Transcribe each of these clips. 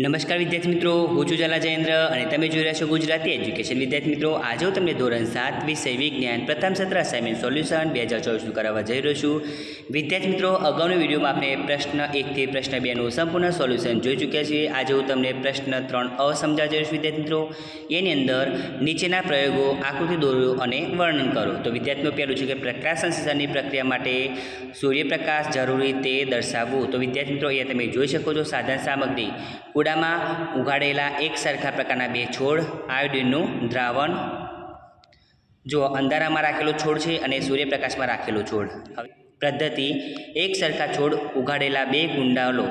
નમસ્કાર વિદ્યાર્થી મિત્રો, હું છું ઝાલા જયેન્દ્ર અને તમે જોઈ રહ્યા છો ગુજરાતી એજ્યુકેશન. વિદ્યાર્થી મિત્રો, આજે હું તમને ધોરણ 7 વિષય વિજ્ઞાન પ્રથમ સત્ર અસાઇનમેન્ટ સોલ્યુશન 2024નું કરાવવા જઈ રહ્યો છું. વિદ્યાર્થી મિત્રો, અગાઉની વિડીયોમાં આપણે પ્રશ્ન 1 થી પ્રશ્ન 2નું સંપૂર્ણ સોલ્યુશન જોઈ ચૂક્યા છીએ. આજે હું તમને પ્રશ્ન 3 સમજાવી જઈશ. વિદ્યાર્થી મિત્રો, એની અંદર નીચેના પ્રયોગો આકૃતિ દોરો અને વર્ણન કરો. તો વિદ્યાર્થીઓ પહેલું છે કે પ્રકાશ સંશ્લેષણની પ્રક્રિયા માટે સૂર્યપ્રકાશ જરૂરી તે દર્શાવવું. તો વિદ્યાર્થી મિત્રો, અહીંયા તમે જોઈ શકો છો સાધન સામગ્રી કુડામાં ઉગાડેલા એક સરખા પ્રકારના બે છોડ, આયોડિનનું દ્રાવણ, જો અંધારામાં રાખેલો છોડ છે અને સૂર્યપ્રકાશમાં રાખેલો છોડ. હવે પદ્ધતિ: એક સરખા છોડ ઉગાડેલા બે કુંડા લો.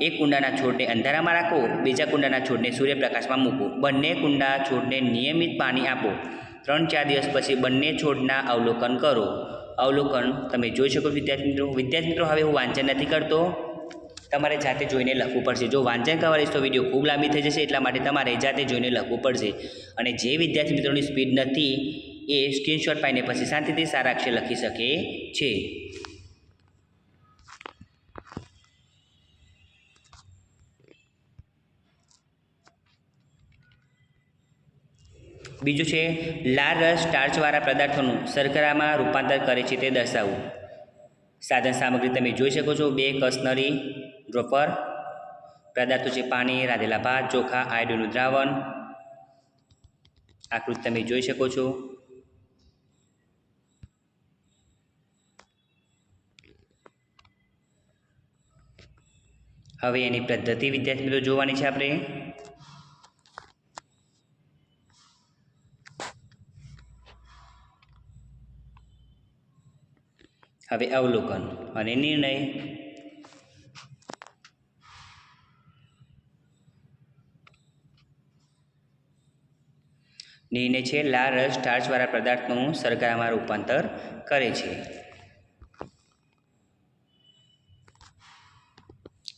એક કુંડાના છોડને અંધારામાં રાખો, બીજા કુંડાના છોડને સૂર્યપ્રકાશમાં મૂકો. બંને કુંડા છોડને નિયમિત પાણી આપો. 3-4 દિવસ પછી બંને છોડના અવલોકન કરો. અવલોકન તમે જોઈ શકો વિદ્યાર્થી મિત્રો. હવે હું વાંચન નથી કરતો, તમારે જાતે જોઈને લખવું પડશે. જો વાંચન કરવાથી તો વિડીયો ખૂબ લાંબી થઈ જશે, એટલા માટે તમારે જાતે જોઈને લખવું પડશે. અને જે વિદ્યાર્થી મિત્રોની સ્પીડ નથી એ સ્ક્રીનશોટ પાડીને પછી શાંતિથી સારા અક્ષરે લખી શકે છે. બીજું છે લાલ રસ સ્ટાર્ચવાળા પદાર્થોનું શર્કરામાં રૂપાંતર કરે છે તે દર્શાવવું. સાધન સામગ્રી તમે જોઈ શકો છો: 2 કસનરી ડ્રોપર, પદાર્થો છે પાણી, રાંધેલા ભાત, ચોખા, આયોડિનનું દ્રાવણ. આકૃતિ તમે જોઈ શકો છો. હવે એની પદ્ધતિ વિદ્યાર્થી મિત્રો જોવાની છે આપણે. હવે અવલોકન અને નિર્ણય. નિર્ણય છે લાલ રસ સ્ટાર્ચવાળા પદાર્થનું શર્કરામાં રૂપાંતર કરે છે.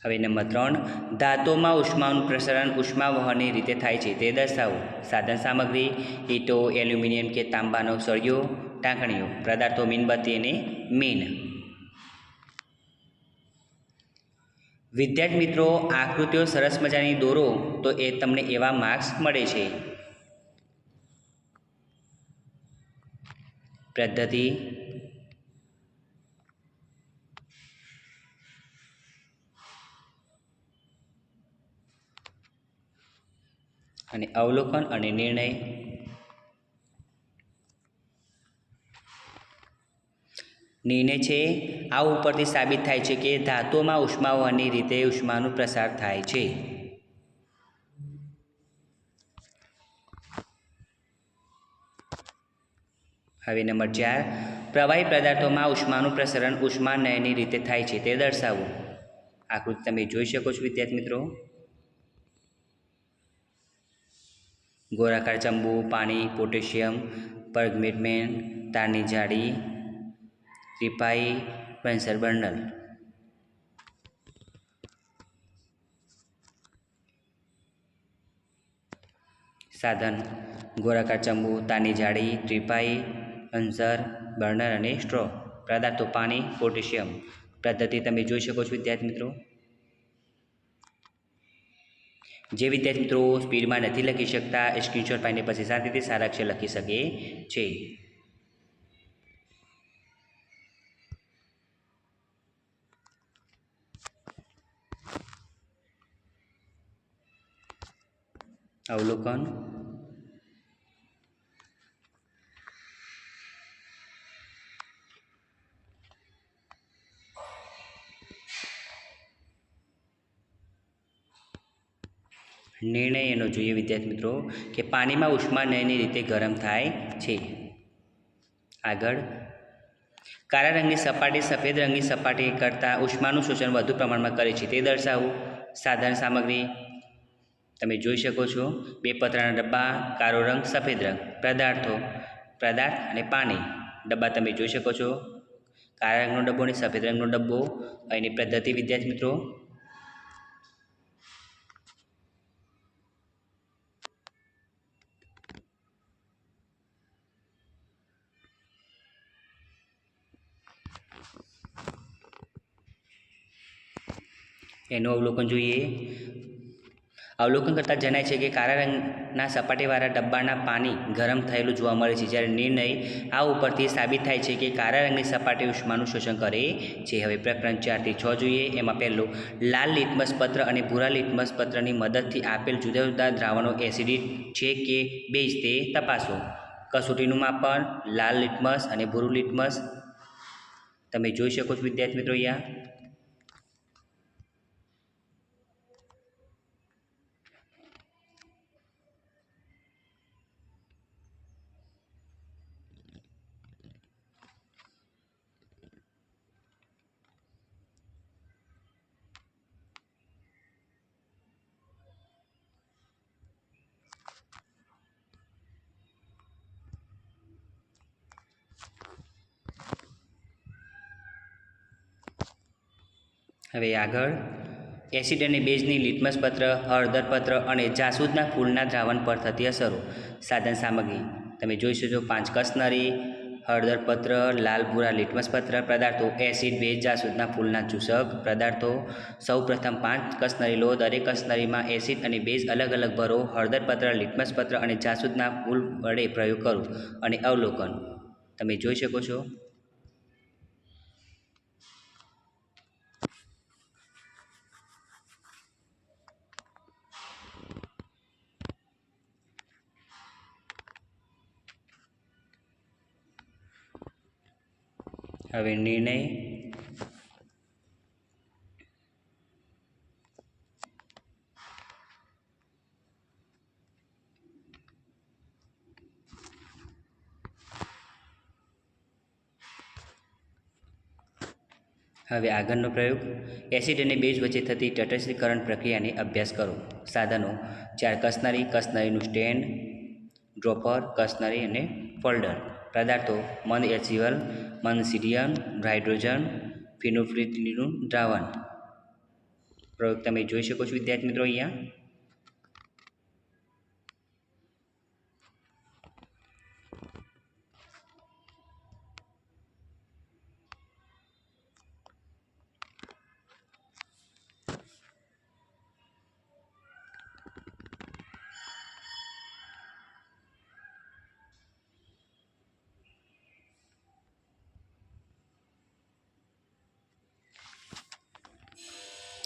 હવે નંબર 3, ધાતુમાં ઉષ્માનું પ્રસરણ ઉષ્માવહનની રીતે થાય છે તે દર્શાવો. સાધન સામગ્રી: ઈંટો, એલ્યુમિનિયમ કે તાંબાનો સળિયો, ટાંકણીઓ, પદાર્થો મીણબત્તી અને મીણ. વિદ્યાર્થી મિત્રો, આકૃતિઓ સરસ મજાની દોરો તો એ તમને એવા માર્ક્સ મળે છે. પદ્ધતિ: અને અવલોકન અને નિર્ણય. નિર્ણય છે આ ઉપરથી સાબિત થાય છે કે ધાતુઓમાં ઉષ્માવહનની રીતે ઉષ્માનો પ્રસાર થાય છે. હવે નંબર 4, પ્રવાહી પદાર્થોમાં ઉષ્માનું પ્રસરણ ઉષ્માનયનની રીતે થાય છે તે દર્શાવો. આકૃતિ તમે જોઈ શકો છો વિદ્યાર્થી મિત્રો. ગોળાકાર ચંબુ, પાણી, પોટેશિયમ પરમેંગનેટ, તારની જાળી, રિપાઈ, બન્સર બર્નર. સાધન: ગોળાકાર ચંબુ, તારની જાળી, ટ્રીપાઈ, બન્સર બર્નર અને સ્ટ્રો. પદાર્થો પાણી, પોટેશિયમ. પદ્ધતિ તમે જોઈ શકો છો વિદ્યાર્થી મિત્રો. જે વિદ્યાર્થી મિત્રો સ્પીડમાં નથી લખી શકતા એ સ્ક્રીનશોટ પાડીને પછી શાંતિથી સારા અક્ષર લખી શકે છે. અવલોકન. નિર્ણય એનો જોઈએ વિદ્યાર્થી મિત્રો કે પાણીમાં ઉષ્માનયનની રીતે ગરમ થાય છે. આગળ, કાળા રંગની સપાટી સફેદ રંગની સપાટી કરતાં ઉષ્માનું શોષણ વધુ પ્રમાણમાં કરે છે તે દર્શાવવું. સાધન સામગ્રી તમે જોઈ શકો છો: 2 પતરાના ડબ્બા, કાળો રંગ, સફેદ રંગ. પદાર્થ અને પાણી. ડબ્બા તમે જોઈ શકો છો: કાળા રંગનો ડબ્બો અને સફેદ રંગનો ડબ્બો. અહીંની પદ્ધતિ વિદ્યાર્થી મિત્રો. એનું અવલોકન જોઈએ. અવલોકન કરતાં જણાય છે કે કાળા રંગના સપાટીવાળા ડબ્બાના પાણી ગરમ થયેલું જોવા મળે છે, જ્યારે નિર્ણય આ ઉપરથી સાબિત થાય છે કે કાળા રંગની સપાટી ઉષ્માનું શોષણ કરે છે. હવે પ્રકરણ 4 થી 6 જોઈએ. એમાં પહેલું, લાલ લિટમસ પત્ર અને ભૂરા લિટમસ પત્રની મદદથી આપેલ જુદા જુદા દ્રાવણો એસિડિક છે કે બેઝ તે તપાસો. કસોટીનું માપન, લાલ લિટમસ અને ભૂરું લિટમસ તમે જોઈ શકો છો વિદ્યાર્થી મિત્રો અહીંયા. હવે આગળ, એસિડ અને બેઝની લિટમસ પત્ર, હળદર પત્ર અને જાસૂદના ફૂલના દ્રાવણ પર થતી અસરો. સાધન સામગ્રી તમે જોઈ શકો છો 5 કસનરી, હળદર પત્ર, લાલ ભૂરા લિટમસ પત્ર. પદાર્થો એસિડ, બેઝ, જાસૂદના ફૂલના ચૂસક. પદાર્થો સૌપ્રથમ 5 કસનરી લો. દરેક કસનરીમાં એસિડ અને બેઝ અલગ અલગ ભરો. હળદર પત્ર, લિટમસ પત્ર અને જાસૂદના ફૂલ વડે પ્રયોગ કરો અને અવલોકન તમે જોઈ શકો છો. હવે નિર્ણય. હવે આગળનો પ્રયોગ, એસિડ અને બેઝ વચ્ચે થતી તટસ્થીકરણ પ્રક્રિયાને અભ્યાસ કરો. સાધનો 4 કસનરી, કસનરીનું સ્ટેન્ડ, ડ્રોપર, કસનરી અને ફોલ્ડર. પદાર્થો મંદ એચસીએલ, મંદ સીરિયમ, હાઇડ્રોજન, ફિનોલ્ફથાલીનનું દ્રાવણ. પ્રયોગ તમે જોઈ શકો છો વિદ્યાર્થી મિત્રો અહીંયા.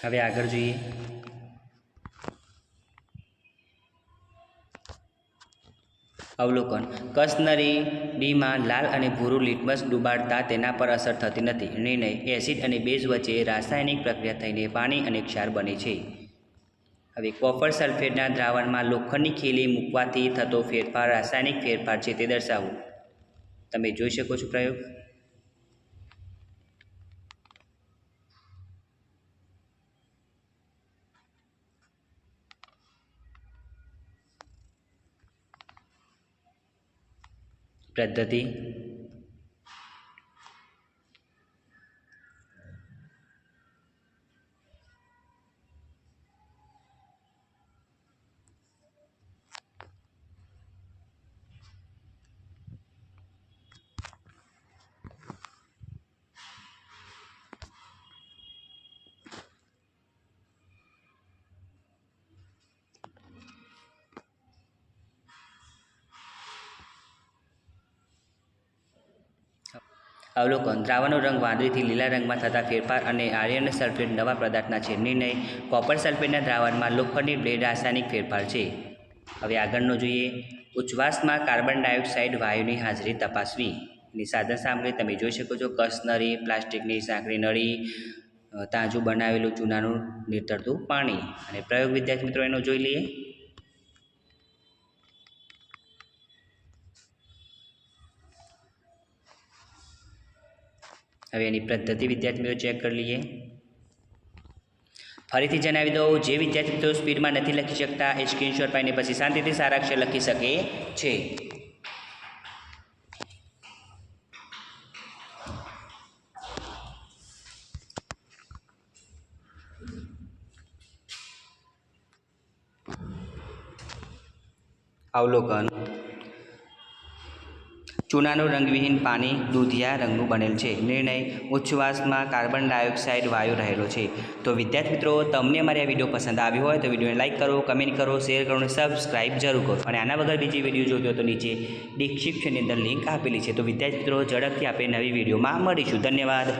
હવે આગળ જોઈએ. અવલોકન, કસનરી ડીમાં લાલ અને ભૂરું લિટમસ ડુબાડતા તેના પર અસર થતી નથી. નિર્ણય, એસિડ અને બેઝ વચ્ચે રાસાયણિક પ્રક્રિયા થઈને પાણી અને ક્ષાર બને છે. હવે કોપર સલ્ફેટના દ્રાવણમાં લોખંડની ખીલી મૂકવાથી થતો ફેરફાર રાસાયણિક ફેરફાર છે તે દર્શાવો. તમે જોઈ શકો છો પ્રયોગ. પદ્ધતિ અવલોકન, દ્રાવણનો રંગ વાદળીથી લીલા રંગમાં થતા ફેરફાર અને આયર્ન સલ્ફેટ નવા પદાર્થના છે. નિર્ણય, કોપર સલ્ફેટના દ્રાવણમાં લોખંડની બ્લેડ રાસાયણિક ફેરફાર છે. હવે આગળનો જોઈએ. ઉચ્છ્વાસમાં કાર્બન ડાયોક્સાઇડ વાયુની હાજરી તપાસવી. એની સાધન સામગ્રી તમે જોઈ શકો છો. કસનરી, પ્લાસ્ટિકની સાંકડી નળી, તાજું બનાવેલું ચૂનાનું નીતરતું પાણી. અને પ્રયોગ વિદ્યાર્થી મિત્રો એનો જોઈ લઈએ. હવે એની પદ્ધતિ વિદ્યાર્થી મિત્રો ચેક કરી લઈએ. ફરીથી જણાવી દઉં, જે વિદ્યાર્થી મિત્રો સ્પીડમાં નથી લખી શકતા એ સ્ક્રીનશોટ પાડીને પછી શાંતિથી સારા અક્ષર લખી શકે છે. અવલોકન, ચૂનાનું રંગવિહીન પાણી દૂધિયા રંગનું બનેલ છે. નિર્ણય: ઉચ્છવાસમાં કાર્બન ડાયોક્સાઇડ વાયુ રહેલો છે. તો વિદ્યાર્થી મિત્રો, તમને અમારી આ વિડીયો પસંદ આવ્યો હોય તો વિડીયોને લાઇક કરો, કમેન્ટ કરો, શેર કરો અને સબસ્ક્રાઇબ જરૂર કરો. અને આના વગર બીજી વિડીયો જોતો હોય તો નીચે ડિસ્ક્રિપ્શનની અંદર લિંક આપેલી છે. તો વિદ્યાર્થી મિત્રો, ઝડપથી આપણે નવી વિડીયોમાં મળીશું. ધન્યવાદ.